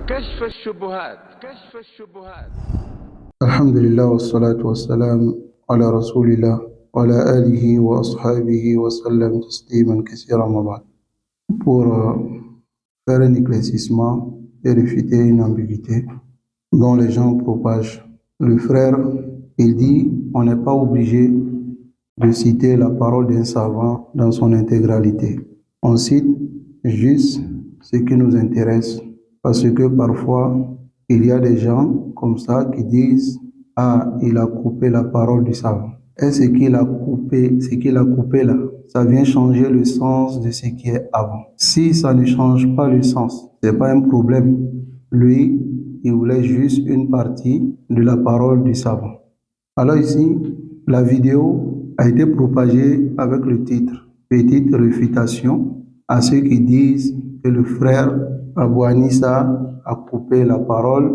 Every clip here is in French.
كشف الشبهات. الحمد لله والصلاة والسلام على رسول الله وعلى آله وأصحابه وسلم تسليما كثيرا ما بعد. Pour faire un éclaircissement et réfuter une ambiguïté dont les gens propagent. Le frère, il dit, on n'est pas obligé de citer la parole d'un savant dans son intégralité. On cite juste ce qui nous intéresse, parce que parfois, il y a des gens comme ça qui disent « Ah, il a coupé la parole du savant ». Et ce qu'il a coupé là, ça vient changer le sens de ce qui est avant. Si ça ne change pas le sens, c'est pas un problème. Lui, il voulait juste une partie de la parole du savant. Alors ici, la vidéo a été propagée avec le titre « Petite réfutation à ceux qui disent que le frère Abou Anissa a coupé la parole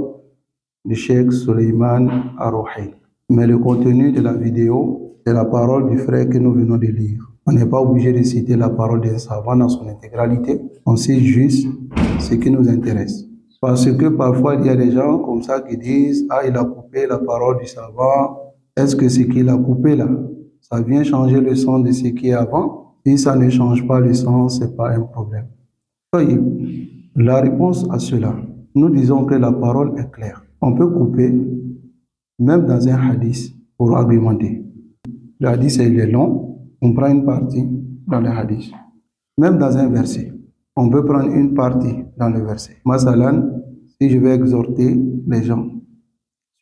du Cheikh Suleiman Ar-Ruhaili ». Mais le contenu de la vidéo, c'est la parole du frère que nous venons de lire. On n'est pas obligé de citer la parole d'un savant dans son intégralité. On cite juste ce qui nous intéresse. Parce que parfois, il y a des gens comme ça qui disent « Ah, il a coupé la parole du savant. Est-ce que ce qu'il a coupé là, ça vient changer le sens de ce qui est avant? Si ça ne change pas le sens, ce n'est pas un problème. » La réponse à cela, nous disons que la parole est claire. On peut couper même dans un hadith pour argumenter. Le hadith est long, on prend une partie dans le hadith. Même dans un verset, on peut prendre une partie dans le verset. Masalan, si je vais exhorter les gens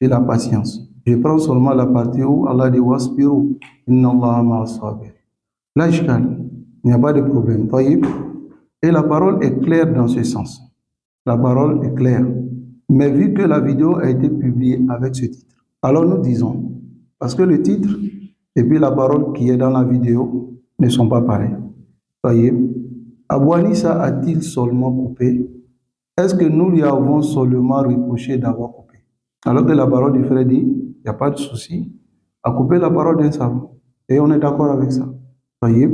sur la patience, je prends seulement la partie où Allah dit wasbiru inna Allah ma'as sabir. Là, il n'y a pas de problème. Et la parole est claire dans ce sens. La parole est claire. Mais vu que la vidéo a été publiée avec ce titre, alors nous disons, parce que le titre et puis la parole qui est dans la vidéo ne sont pas pareils. Voyez, Abou Anissa a-t-il seulement coupé? Est-ce que nous lui avons seulement reproché d'avoir coupé? Alors que la parole du frère dit, il n'y a pas de souci à couper la parole d'un savant. Et on est d'accord avec ça. Voyez,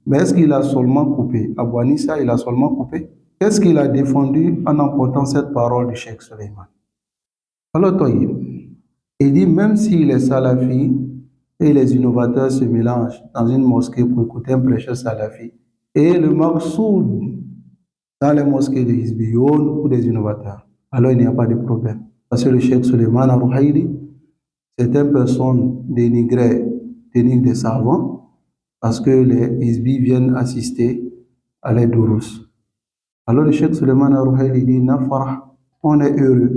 mais est-ce qu'il a seulement coupé? Abou Anissa, il a seulement coupé? Qu'est-ce qu'il a défendu en emportant cette parole du Cheikh Suleiman? Alors, il dit, même si les salafis et les innovateurs se mélangent dans une mosquée pour écouter un prêcheur salafi, et le maqsoud dans les mosquées des Hizbiyoun ou des innovateurs, alors il n'y a pas de problème. Parce que le Cheikh Suleiman Ar-Ruhaili, certaines personnes dénigrent des savants parce que les Hizbi viennent assister à les durus. Alors le Cheikh Suleiman Ar-Ruhaili dit, Nafarah, on est heureux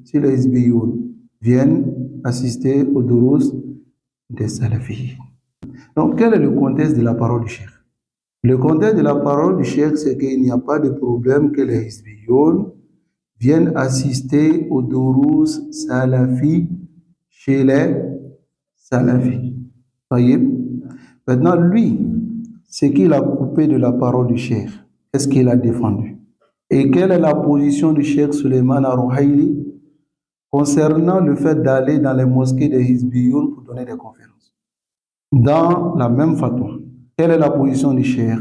si les Hizbiyoun viennent assister aux durus des salafis. Donc, quel est le contexte de la parole du Cheikh? Le contexte de la parole du Cheikh, c'est qu'il n'y a pas de problème que les Hizbiyoun viennent assister aux durus salafis chez les salafis. Voyez? Maintenant, lui, ce qu'il a coupé de la parole du Cheikh, qu'est-ce qu'il a défendu? Et quelle est la position du Cheikh Suleiman Ar-Ruhaili concernant le fait d'aller dans les mosquées des Hizbiyoun pour donner des conférences? Dans la même fatwa, quelle est la position du Cheikh?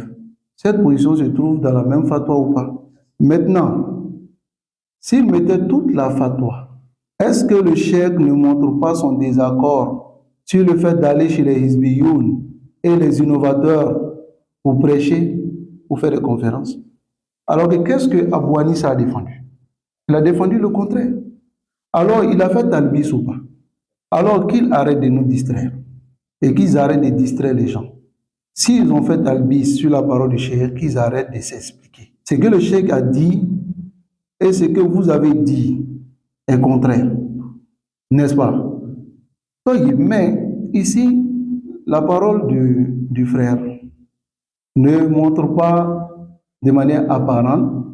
Cette position se trouve dans la même fatwa ou pas? Maintenant, s'il mettait toute la fatwa, est-ce que le Cheikh ne montre pas son désaccord sur le fait d'aller chez les Hizbiyoun et les innovateurs pour prêcher, pour faire des conférences? Alors que qu'est-ce que Abou Anissa a défendu? Il a défendu le contraire. Alors il a fait talbis ou pas? Alors qu'il arrête de nous distraire et qu'ils arrêtent de distraire les gens. S'ils ont fait talbis sur la parole du Cheikh, qu'ils arrêtent de s'expliquer. Ce que le Cheikh a dit et ce que vous avez dit est contraire. N'est-ce pas? Mais ici, la parole du frère ne montre pas de manière apparente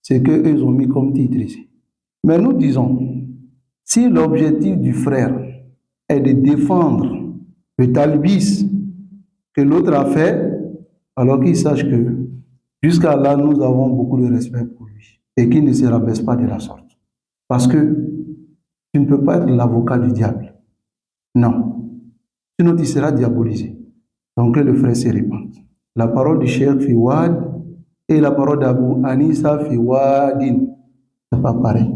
ce qu'eux ont mis comme titre ici. Mais nous disons, si l'objectif du frère est de défendre le talbis que l'autre a fait, alors qu'il sache que jusqu'à là, nous avons beaucoup de respect pour lui et qu'il ne se rabaisse pas de la sorte. Parce que tu ne peux pas être l'avocat du diable. Non. Sinon, tu seras diabolisé. Donc, que le frère se répande. La parole du Cheikh fi wad et la parole d'Abou Anissa fi wadin. C'est pas pareil.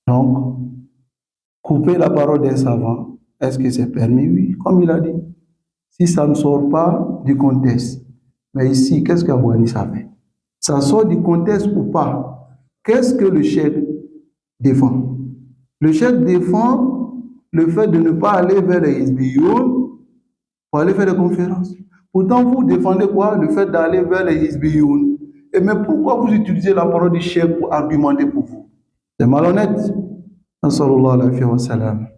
Donc, couper la parole d'un savant, est-ce que c'est permis? Oui, comme il a dit. Si ça ne sort pas du contexte. Mais ici, qu'est-ce qu'Abou Anis a fait? Ça sort du contexte ou pas? Qu'est-ce que le chef défend? Le chef défend le fait de ne pas aller vers les Hizbiyoun pour aller faire des conférences. Pourtant, vous défendez quoi? Le fait d'aller vers les Hizbiyoun. Et mais pourquoi vous utilisez la parole du chef pour argumenter pour vous? C'est malhonnête. Nassallallahu alayhi wa sallam.